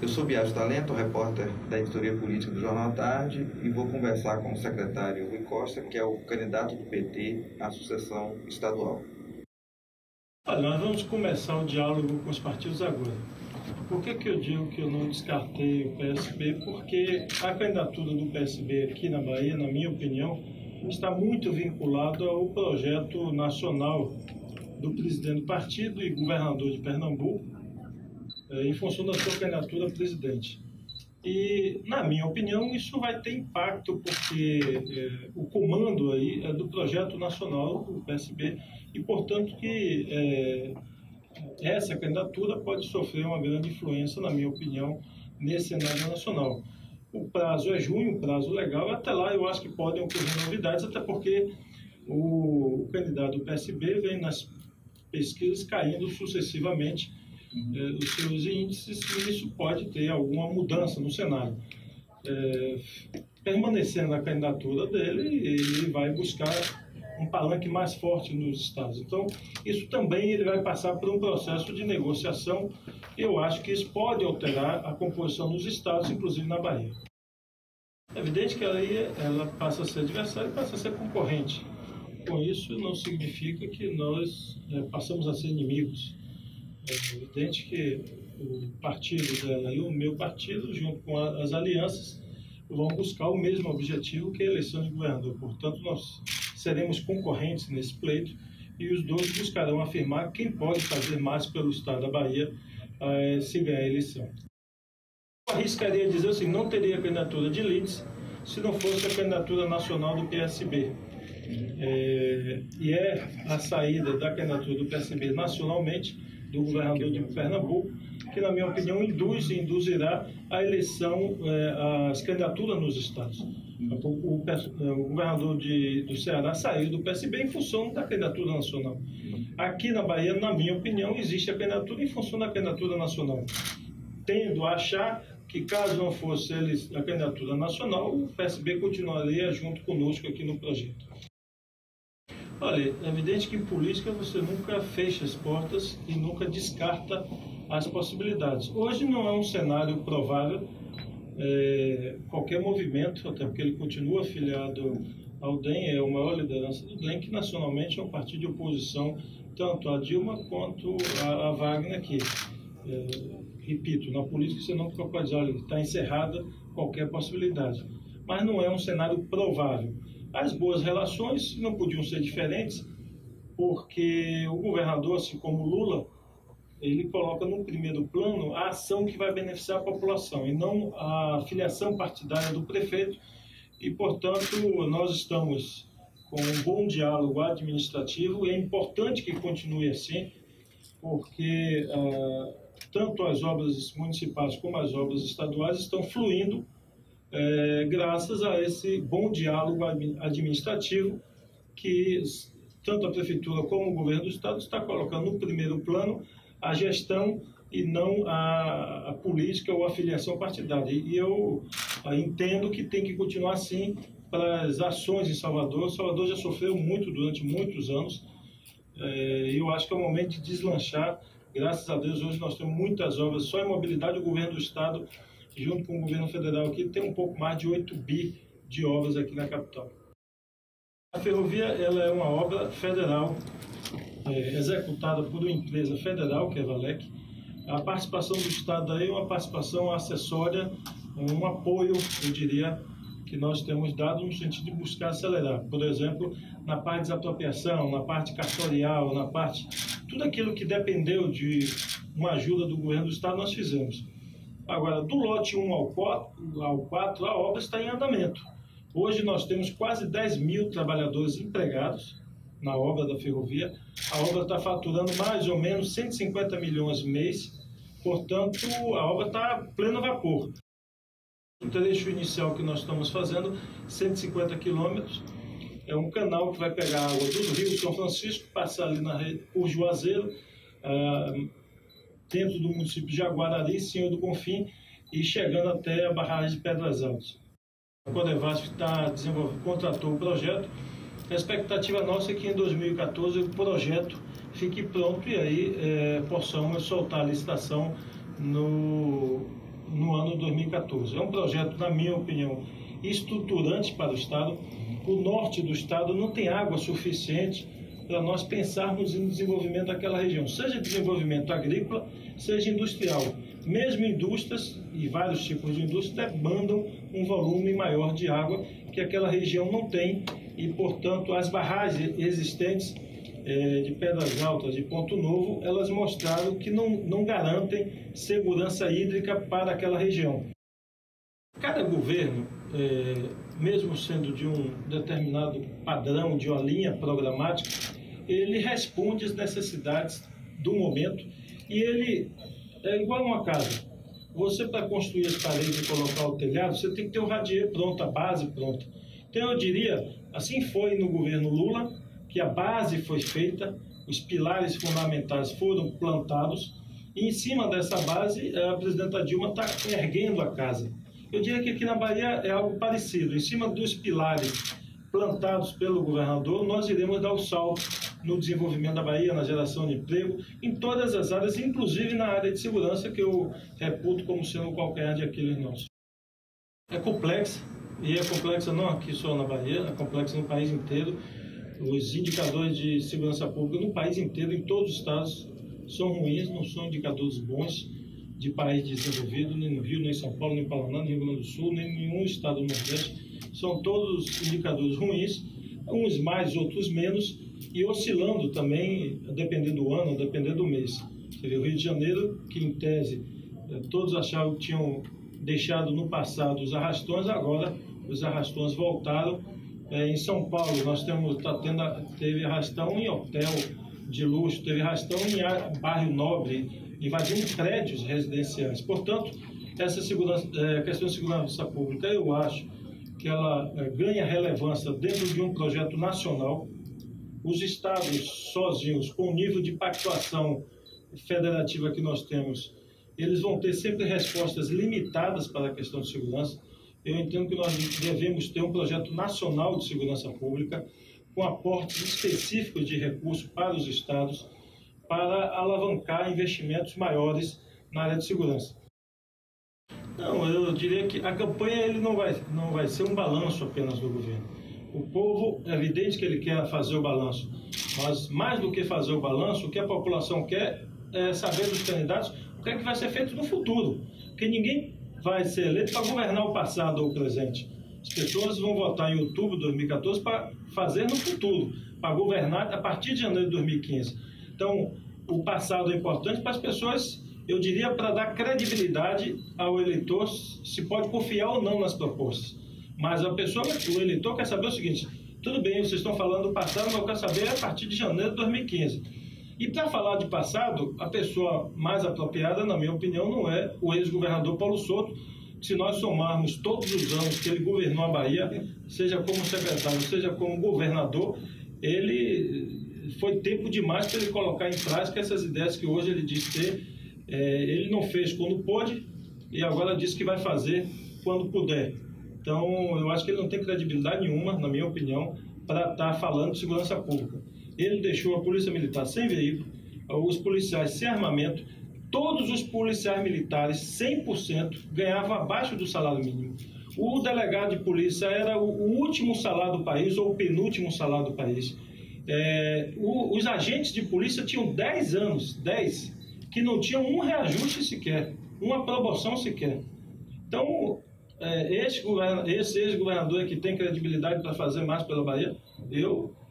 Eu sou Biagio Talento, repórter da editoria política do Jornal à Tarde, e vou conversar com o secretário Rui Costa, que é o candidato do PT à sucessão estadual. Olha, nós vamos começar o diálogo com os partidos agora. Por que eu digo que eu não descartei o PSB? Porque a candidatura do PSB aqui na Bahia, na minha opinião, está muito vinculada ao projeto nacional do presidente do partido e governador de Pernambuco, em função da sua candidatura a presidente. E, na minha opinião, isso vai ter impacto, porque o comando aí é do projeto nacional do PSB e, portanto, que essa candidatura pode sofrer uma grande influência, na minha opinião, nesse cenário nacional. O prazo é junho, o prazo legal, até lá eu acho que podem ocorrer novidades, até porque o candidato do PSB vem nas pesquisas caindo sucessivamente os seus índices, e isso pode ter alguma mudança no cenário. Permanecendo a candidatura dele, ele vai buscar um palanque mais forte nos estados. Então, isso também ele vai passar por um processo de negociação. Eu acho que isso pode alterar a composição dos estados, inclusive na Bahia. É evidente que ela passa a ser adversária e passa a ser concorrente. Com isso, não significa que nós passamos a ser inimigos. É evidente que o partido dela e o meu partido, junto com as alianças, vão buscar o mesmo objetivo, que é a eleição de governador. Portanto, nós seremos concorrentes nesse pleito e os dois buscarão afirmar quem pode fazer mais pelo estado da Bahia se ganhar a eleição. Eu arriscaria dizer assim, não teria candidatura de líderes se não fosse a candidatura nacional do PSB. E a saída da candidatura do PSB nacionalmente, do governador de Pernambuco, que, na minha opinião, induzirá a eleição, as candidaturas nos estados. O governador do Ceará saiu do PSB em função da candidatura nacional. Aqui na Bahia, na minha opinião, existe a candidatura em função da candidatura nacional. Tendo a achar que, caso não fosse a candidatura nacional, o PSB continuaria junto conosco aqui no projeto. Olha, é evidente que em política você nunca fecha as portas e nunca descarta as possibilidades. Hoje não é um cenário provável qualquer movimento, até porque ele continua afiliado ao DEM, é a maior liderança do DEM, que nacionalmente é um partido de oposição tanto a Dilma quanto a Wagner aqui. Repito, na política você nunca pode dizer, olha, está encerrada qualquer possibilidade. Mas não é um cenário provável. As boas relações não podiam ser diferentes, porque o governador, assim como Lula, ele coloca no primeiro plano a ação que vai beneficiar a população e não a filiação partidária do prefeito. E, portanto, nós estamos com um bom diálogo administrativo e é importante que continue assim, porque tanto as obras municipais como as obras estaduais estão fluindo graças a esse bom diálogo administrativo que tanto a Prefeitura como o Governo do Estado está colocando no primeiro plano a gestão e não a política ou a filiação partidária. E eu entendo que tem que continuar assim para as ações em Salvador. Salvador já sofreu muito durante muitos anos e eu acho que é o momento de deslanchar. Graças a Deus, hoje nós temos muitas obras. Só em mobilidade, o Governo do Estado, junto com o governo federal aqui, tem um pouco mais de 8 bi de obras aqui na capital. A ferrovia ela é uma obra federal, executada por uma empresa federal, que é a Valec. A participação do Estado aí é uma participação acessória, um apoio, eu diria, que nós temos dado no sentido de buscar acelerar. Por exemplo, na parte de desapropriação, na parte cartorial, na parte... Tudo aquilo que dependeu de uma ajuda do governo do Estado, nós fizemos. Agora, do lote 1 ao 4, a obra está em andamento. Hoje nós temos quase 10 mil trabalhadores empregados na obra da ferrovia. A obra está faturando mais ou menos 150 milhões mês, portanto, a obra está a pleno vapor. O trecho inicial que nós estamos fazendo, 150 quilômetros, é um canal que vai pegar a água do Rio São Francisco, passar ali por Juazeiro, dentro do município de Jaguarari, Senhor do Confim, e chegando até a barragem de Pedras Altas. A Codevasf contratou o projeto. A expectativa nossa é que em 2014 o projeto fique pronto e aí possamos soltar a licitação no no ano 2014. É um projeto, na minha opinião, estruturante para o Estado. O norte do Estado não tem água suficiente para nós pensarmos em desenvolvimento daquela região, seja desenvolvimento agrícola, seja industrial. Mesmo indústrias, e vários tipos de indústria, demandam um volume maior de água que aquela região não tem e, portanto, as barragens existentes de Pedras Altas e Ponto Novo, elas mostraram que não garantem segurança hídrica para aquela região. Cada governo, mesmo sendo de um determinado padrão, de uma linha programática, ele responde às necessidades do momento e ele é igual a uma casa. Você, para construir as paredes e colocar o telhado, você tem que ter o radier pronto, a base pronta. Então, eu diria, assim foi no governo Lula, que a base foi feita, os pilares fundamentais foram plantados, e em cima dessa base, a presidenta Dilma está erguendo a casa. Eu diria que aqui na Bahia é algo parecido. Em cima dos pilares plantados pelo governador, nós iremos dar o salto no desenvolvimento da Bahia, na geração de emprego, em todas as áreas, inclusive na área de segurança, que eu reputo como sendo o calcanhar de Aquiles nosso. É complexa, e é complexa não aqui só na Bahia, é complexa no país inteiro. Os indicadores de segurança pública no país inteiro, em todos os estados, são ruins, não são indicadores bons de país desenvolvido, nem no Rio, nem em São Paulo, nem em Paraná, nem no Rio Grande do Sul, nem em nenhum estado do Nordeste. São todos indicadores ruins, uns mais, outros menos, e oscilando também, dependendo do ano, dependendo do mês. Você vê o Rio de Janeiro, que em tese todos achavam que tinham deixado no passado os arrastões, agora os arrastões voltaram. Em São Paulo, nós teve arrastão em hotel de luxo, teve arrastão em bairro nobre, invadindo prédios residenciais. Portanto, essa questão de segurança pública, eu acho que ela ganha relevância dentro de um projeto nacional. Os estados sozinhos, com o nível de pactuação federativa que nós temos, eles vão ter sempre respostas limitadas para a questão de segurança. Eu entendo que nós devemos ter um projeto nacional de segurança pública, com aportes específicos de recursos para os estados, para alavancar investimentos maiores na área de segurança. Não, eu diria que a campanha ele não vai ser um balanço apenas do governo. O povo, é evidente que ele quer fazer o balanço, mas mais do que fazer o balanço, o que a população quer é saber dos candidatos o que é que vai ser feito no futuro. Porque ninguém vai ser eleito para governar o passado ou o presente. As pessoas vão votar em outubro de 2014 para fazer no futuro, para governar a partir de janeiro de 2015. Então, o passado é importante para as pessoas, eu diria, para dar credibilidade ao eleitor, se pode confiar ou não nas propostas. Mas o eleitor quer saber o seguinte: tudo bem, vocês estão falando do passado, mas eu quero saber a partir de janeiro de 2015. E para falar de passado, a pessoa mais apropriada, na minha opinião, não é o ex-governador Paulo Souto. Se nós somarmos todos os anos que ele governou a Bahia, seja como secretário, seja como governador, ele foi tempo demais para ele colocar em prática essas ideias que hoje ele diz ter. Ele não fez quando pôde e agora diz que vai fazer quando puder. Então, eu acho que ele não tem credibilidade nenhuma, na minha opinião, para estar falando de segurança pública. Ele deixou a Polícia Militar sem veículo, os policiais sem armamento, todos os policiais militares, 100%, ganhavam abaixo do salário mínimo. O delegado de polícia era o último salário do país ou o penúltimo salário do país. Os agentes de polícia tinham 10 anos, que não tinham um reajuste sequer, uma promoção sequer. Então, esse ex-governador que tem credibilidade para fazer mais pela Bahia,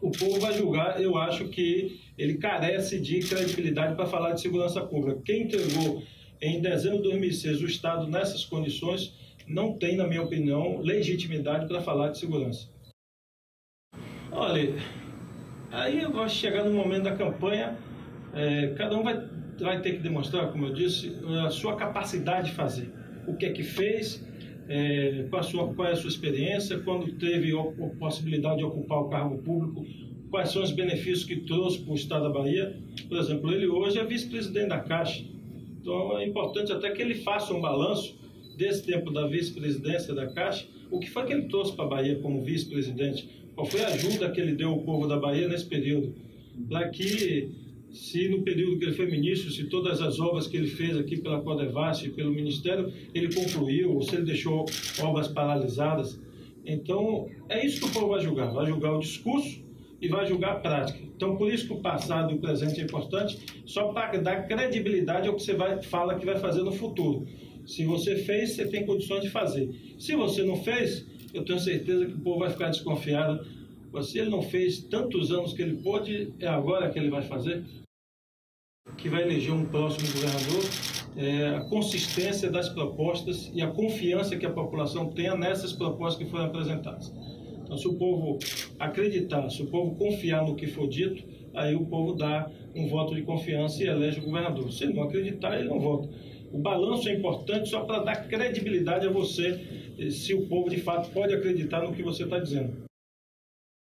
o povo vai julgar. Eu acho que ele carece de credibilidade para falar de segurança pública. Quem entregou em dezembro de 2006 o Estado nessas condições não tem, na minha opinião, legitimidade para falar de segurança. Olha, aí eu vou chegar no momento da campanha, cada um vai ter que demonstrar, como eu disse, a sua capacidade de fazer. O que é que fez, qual é a sua experiência, quando teve a possibilidade de ocupar o cargo público, quais são os benefícios que trouxe para o Estado da Bahia. Por exemplo, ele hoje é vice-presidente da Caixa. Então é importante até que ele faça um balanço desse tempo da vice-presidência da Caixa, o que foi que ele trouxe para a Bahia como vice-presidente, qual foi a ajuda que ele deu ao povo da Bahia nesse período, para que se no período que ele foi ministro, se todas as obras que ele fez aqui pela Codevasf e pelo Ministério, ele concluiu, ou se ele deixou obras paralisadas. Então, é isso que o povo vai julgar o discurso e vai julgar a prática. Então, por isso que o passado e o presente é importante, só para dar credibilidade ao que você fala que vai fazer no futuro. Se você fez, você tem condições de fazer. Se você não fez, eu tenho certeza que o povo vai ficar desconfiado. Se ele não fez tantos anos que ele pôde, é agora que ele vai fazer? Que vai eleger um próximo governador, a consistência das propostas e a confiança que a população tenha nessas propostas que foram apresentadas. Então, se o povo acreditar, se o povo confiar no que for dito, aí o povo dá um voto de confiança e elege o governador. Se ele não acreditar, ele não vota. O balanço é importante só para dar credibilidade a você, se o povo de fato pode acreditar no que você está dizendo.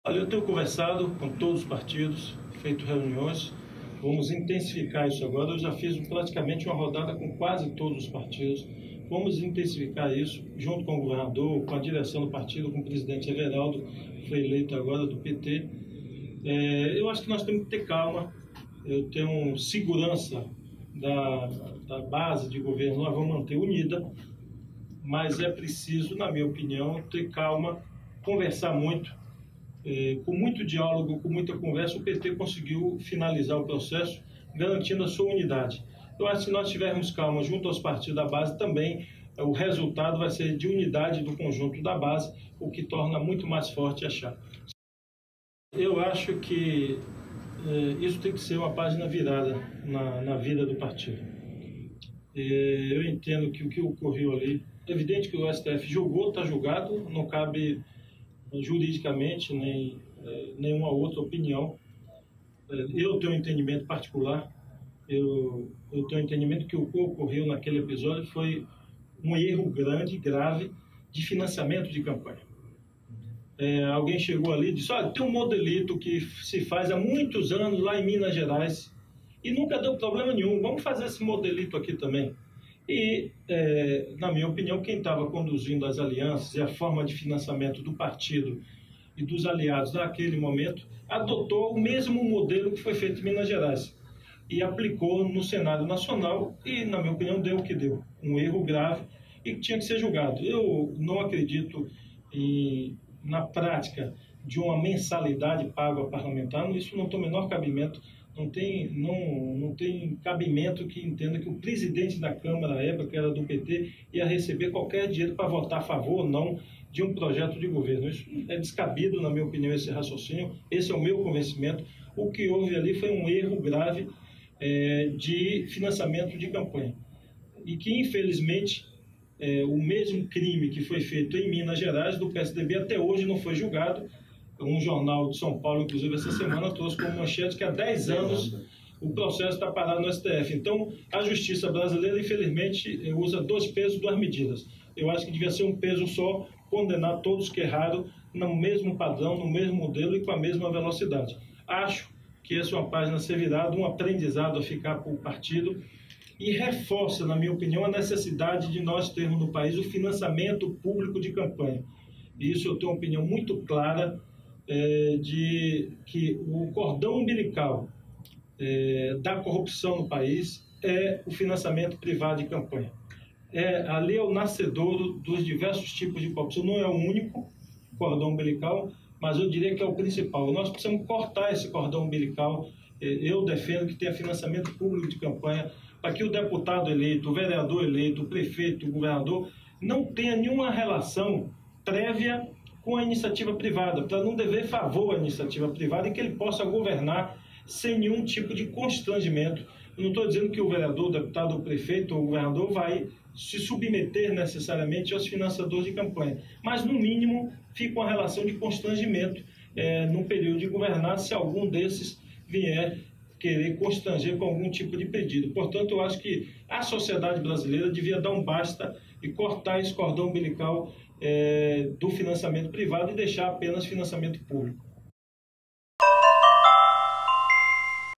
Olha, eu tenho conversado com todos os partidos, feito reuniões, vamos intensificar isso agora. Eu já fiz praticamente uma rodada com quase todos os partidos. Vamos intensificar isso junto com o governador, com a direção do partido, com o presidente Everaldo, que foi eleito agora do PT. Eu acho que nós temos que ter calma. Eu tenho segurança da base de governo, nós vamos manter unida, mas é preciso, na minha opinião, ter calma, conversar muito. Com muito diálogo, com muita conversa, o PT conseguiu finalizar o processo, garantindo a sua unidade. Eu acho que se nós tivermos calma junto aos partidos da base, também o resultado vai ser de unidade do conjunto da base, o que torna muito mais forte a chapa. Eu acho que isso tem que ser uma página virada na vida do partido. Eu entendo que o que ocorreu ali, é evidente que o STF julgou, está julgado, não cabe juridicamente nem nenhuma outra opinião. Eu tenho um entendimento particular, eu tenho um entendimento que o que ocorreu naquele episódio foi um erro grande, grave, de financiamento de campanha. Alguém chegou ali e disse, olha, tem um modelito que se faz há muitos anos lá em Minas Gerais e nunca deu problema nenhum, vamos fazer esse modelito aqui também. E, na minha opinião, quem estava conduzindo as alianças e a forma de financiamento do partido e dos aliados naquele momento, adotou o mesmo modelo que foi feito em Minas Gerais e aplicou no Senado Nacional e, na minha opinião, deu o que deu. Um erro grave e que tinha que ser julgado. Eu não acredito na prática de uma mensalidade paga a parlamentar, isso não tem o menor cabimento. Não tem cabimento que entenda que o presidente da Câmara, na época, que era do PT, ia receber qualquer dinheiro para votar a favor ou não de um projeto de governo. Isso é descabido, na minha opinião, esse raciocínio. Esse é o meu convencimento. O que houve ali foi um erro grave de financiamento de campanha. E que, infelizmente, o mesmo crime que foi feito em Minas Gerais, do PSDB, até hoje não foi julgado. Um jornal de São Paulo, inclusive, essa semana trouxe como manchete que há 10 anos o processo está parado no STF. Então, a justiça brasileira, infelizmente, usa 2 pesos, 2 medidas. Eu acho que devia ser um peso só, condenar todos que erraram no mesmo padrão, no mesmo modelo e com a mesma velocidade. Acho que essa é uma página a ser virada, um aprendizado a ficar para o partido e reforça, na minha opinião, a necessidade de nós termos no país o financiamento público de campanha. E isso eu tenho uma opinião muito clara, de que o cordão umbilical da corrupção no país é o financiamento privado de campanha. Ali é o nascedouro dos diversos tipos de corrupção. Não é o único cordão umbilical, mas eu diria que é o principal. Nós precisamos cortar esse cordão umbilical. Eu defendo que tenha financiamento público de campanha para que o deputado eleito, o vereador eleito, o prefeito, o governador não tenha nenhuma relação prévia com a iniciativa privada, para não dever favor à iniciativa privada e que ele possa governar sem nenhum tipo de constrangimento. Eu não estou dizendo que o vereador, o deputado, o prefeito ou o governador vai se submeter necessariamente aos financiadores de campanha, mas, no mínimo, fica uma relação de constrangimento no período de governar, se algum desses vier querer constranger com algum tipo de pedido. Portanto, eu acho que a sociedade brasileira devia dar um basta e cortar esse cordão umbilical do financiamento privado e deixar apenas financiamento público.